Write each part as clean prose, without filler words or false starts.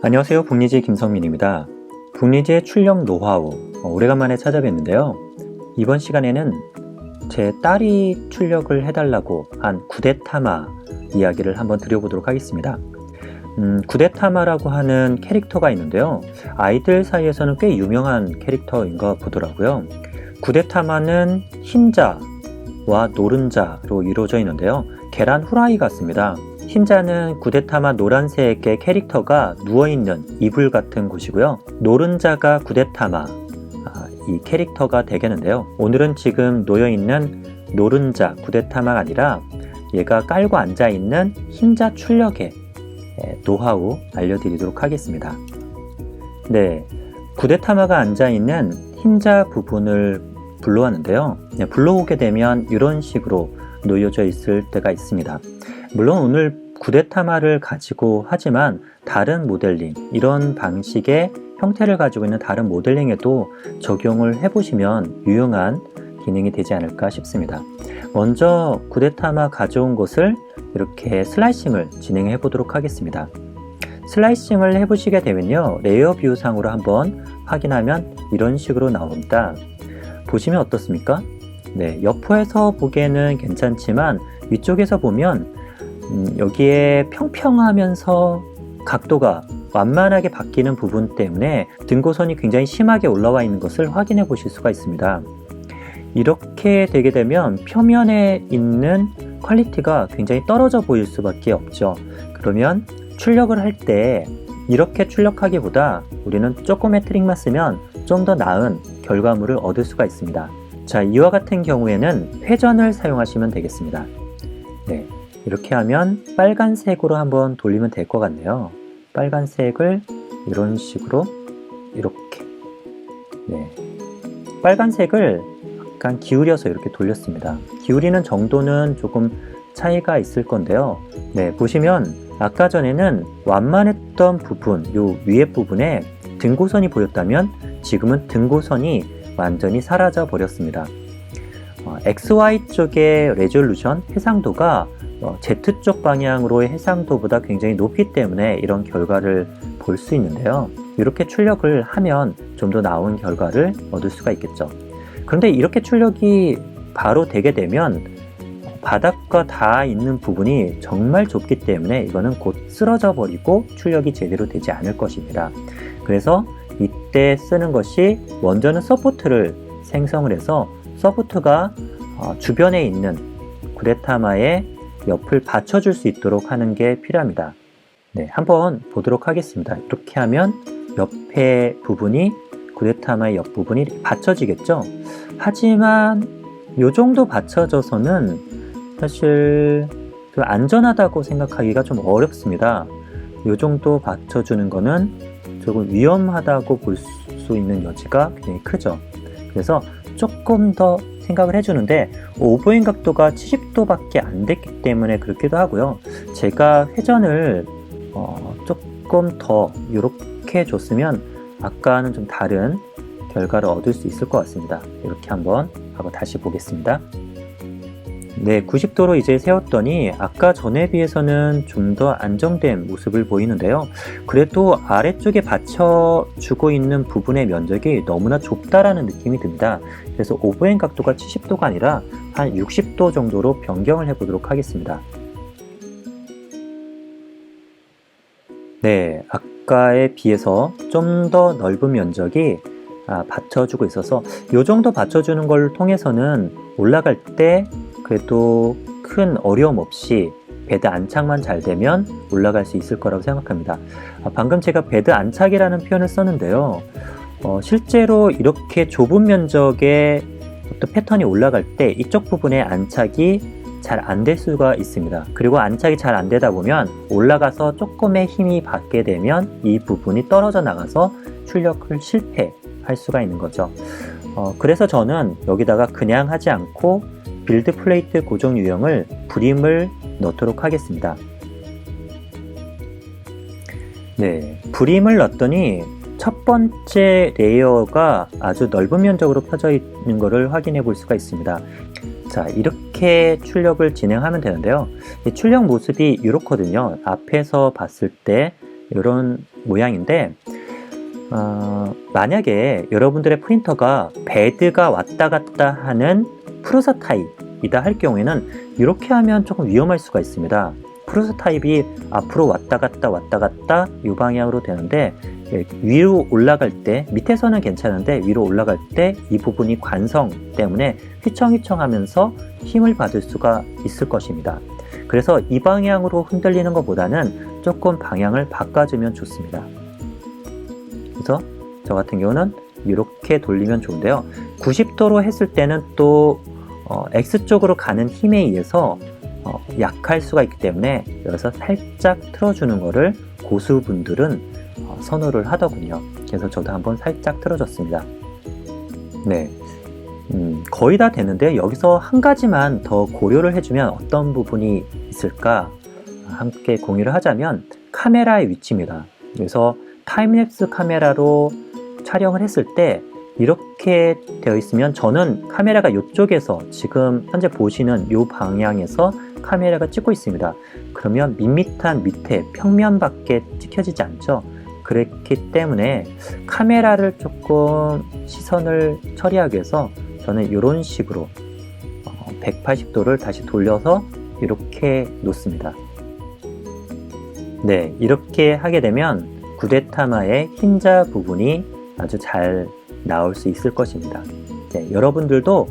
안녕하세요. 북리지 김성민입니다. 북리지의 출력 노하우 오래간만에 찾아뵙는데요. 이번 시간에는 제 딸이 출력을 해달라고 한 구데타마 이야기를 한번 드려보도록 하겠습니다. 구데타마라고 하는 캐릭터가 있는데요. 아이들 사이에서는 꽤 유명한 캐릭터인가 보더라고요. 구데타마는 흰자와 노른자로 이루어져 있는데요. 계란 후라이 같습니다. 흰자는 구데타마 노란색의 캐릭터가 누워있는 이불 같은 곳이고요. 노른자가 구데타마 이 캐릭터가 되겠는데요. 오늘은 지금 놓여있는 노른자 구데타마가 아니라 얘가 깔고 앉아있는 흰자 출력의 노하우 알려드리도록 하겠습니다. 네, 구데타마가 앉아있는 흰자 부분을 불러왔는데요. 불러오게 되면 이런 식으로 놓여져 있을 때가 있습니다. 물론 오늘 구데타마를 가지고 하지만 다른 모델링, 이런 방식의 형태를 가지고 있는 다른 모델링에도 적용을 해보시면 유용한 기능이 되지 않을까 싶습니다. 먼저 구데타마 가져온 것을 이렇게 슬라이싱을 진행해 보도록 하겠습니다. 슬라이싱을 해보시게 되면요, 레이어 뷰 상으로 한번 확인하면 이런 식으로 나옵니다. 보시면 어떻습니까? 네, 옆에서 보기에는 괜찮지만 위쪽에서 보면 여기에 평평하면서 각도가 완만하게 바뀌는 부분 때문에 등고선이 굉장히 심하게 올라와 있는 것을 확인해 보실 수가 있습니다. 이렇게 되게 되면 표면에 있는 퀄리티가 굉장히 떨어져 보일 수밖에 없죠. 그러면 출력을 할 때 이렇게 출력하기보다 우리는 조금의 트릭만 쓰면 좀 더 나은 결과물을 얻을 수가 있습니다. 자, 이와 같은 경우에는 회전을 사용하시면 되겠습니다. 네, 이렇게 하면 빨간색으로 한번 돌리면 될 것 같네요. 빨간색을 이런 식으로 이렇게, 네, 빨간색을 약간 기울여서 이렇게 돌렸습니다. 기울이는 정도는 조금 차이가 있을 건데요. 네, 보시면 아까 전에는 완만했던 부분, 요 위에 부분에 등고선이 보였다면 지금은 등고선이 완전히 사라져 버렸습니다. XY 쪽의 레졸루션, 해상도가 Z 쪽 방향으로의 해상도보다 굉장히 높기 때문에 이런 결과를 볼 수 있는데요. 이렇게 출력을 하면 좀 더 나은 결과를 얻을 수가 있겠죠. 그런데 이렇게 출력이 바로 되게 되면 바닥과 닿아 있는 부분이 정말 좁기 때문에 이거는 곧 쓰러져 버리고 출력이 제대로 되지 않을 것입니다. 그래서 이때 쓰는 것이 먼저는 서포트를 생성을 해서 서포트가 주변에 있는 구데타마의 옆을 받쳐줄 수 있도록 하는 게 필요합니다. 네, 한번 보도록 하겠습니다. 이렇게 하면 옆에 부분이, 구데타마의 옆 부분이 받쳐지겠죠? 하지만 이 정도 받쳐져서는 사실 안전하다고 생각하기가 좀 어렵습니다. 이 정도 받쳐주는 거는 조금 위험하다고 볼 수 있는 여지가 굉장히 크죠. 그래서 조금 더 생각을 해주는데 오버행 각도가 70도밖에 안 됐기 때문에 그렇기도 하고요. 제가 회전을 조금 더 이렇게 줬으면 아까는 좀 다른 결과를 얻을 수 있을 것 같습니다. 이렇게 한번 하고 다시 보겠습니다. 네, 90도로 이제 세웠더니 아까 전에 비해서는 좀 더 안정된 모습을 보이는데요. 그래도 아래쪽에 받쳐주고 있는 부분의 면적이 너무나 좁다라는 느낌이 듭니다. 그래서 오버행 각도가 70도가 아니라 한 60도 정도로 변경을 해보도록 하겠습니다. 네, 아까에 비해서 좀 더 넓은 면적이 받쳐주고 있어서 이 정도 받쳐주는 걸 통해서는 올라갈 때 그래도 큰 어려움 없이 베드 안착만 잘 되면 올라갈 수 있을 거라고 생각합니다. 방금 제가 베드 안착이라는 표현을 썼는데요. 실제로 이렇게 좁은 면적의 어떤 패턴이 올라갈 때 이쪽 부분에 안착이 잘 안 될 수가 있습니다. 그리고 안착이 잘 안 되다 보면 올라가서 조금의 힘이 받게 되면 이 부분이 떨어져 나가서 출력을 실패할 수가 있는 거죠. 그래서 저는 여기다가 그냥 하지 않고 빌드 플레이트 고정 유형을 브림을 넣도록 하겠습니다. 네, 브림을 넣었더니 첫 번째 레이어가 아주 넓은 면적으로 펴져 있는 것을 확인해 볼 수가 있습니다. 자, 이렇게 출력을 진행하면 되는데요. 이 출력 모습이 이렇거든요. 앞에서 봤을 때 이런 모양인데 만약에 여러분들의 프린터가 베드가 왔다 갔다 하는 프로사 타입이다 할 경우에는 이렇게 하면 조금 위험할 수가 있습니다. 프로사 타입이 앞으로 왔다 갔다 이 방향으로 되는데 위로 올라갈 때, 밑에서는 괜찮은데 위로 올라갈 때 이 부분이 관성 때문에 휘청휘청 하면서 힘을 받을 수가 있을 것입니다. 그래서 이 방향으로 흔들리는 것보다는 조금 방향을 바꿔주면 좋습니다. 그래서 저 같은 경우는 이렇게 돌리면 좋은데요. 90도로 했을 때는 또 X쪽으로 가는 힘에 의해서 약할 수가 있기 때문에 여기서 살짝 틀어주는 거를 고수분들은 선호를 하더군요. 그래서 저도 한번 살짝 틀어줬습니다. 네, 거의 다 됐는데 여기서 한 가지만 더 고려를 해주면 어떤 부분이 있을까 함께 공유를 하자면 카메라의 위치입니다. 그래서 타임랩스 카메라로 촬영을 했을 때 이렇게 되어 있으면 저는 카메라가 이쪽에서 지금 현재 보시는 이 방향에서 카메라가 찍고 있습니다. 그러면 밋밋한 밑에 평면밖에 찍혀지지 않죠. 그렇기 때문에 카메라를 조금 시선을 처리하기 위해서 저는 이런 식으로 180도를 다시 돌려서 이렇게 놓습니다. 네, 이렇게 하게 되면 구데타마의 흰자 부분이 아주 잘 나올 수 있을 것입니다. 네, 여러분들도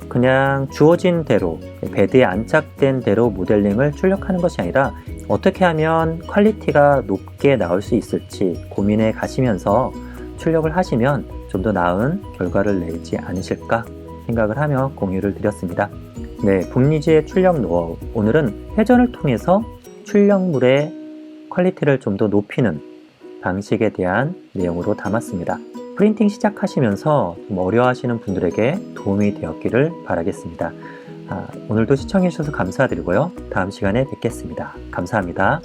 그냥 주어진 대로 베드에 안착된 대로 모델링을 출력하는 것이 아니라 어떻게 하면 퀄리티가 높게 나올 수 있을지 고민해 가시면서 출력을 하시면 좀 더 나은 결과를 내지 않으실까 생각을 하며 공유를 드렸습니다. 네, 붐리즈의 출력 노하우, 오늘은 회전을 통해서 출력물의 퀄리티를 좀 더 높이는 방식에 대한 내용으로 담았습니다. 프린팅 시작하시면서 좀 어려워하시는 분들에게 도움이 되었기를 바라겠습니다. 오늘도 시청해 주셔서 감사드리고요. 다음 시간에 뵙겠습니다. 감사합니다.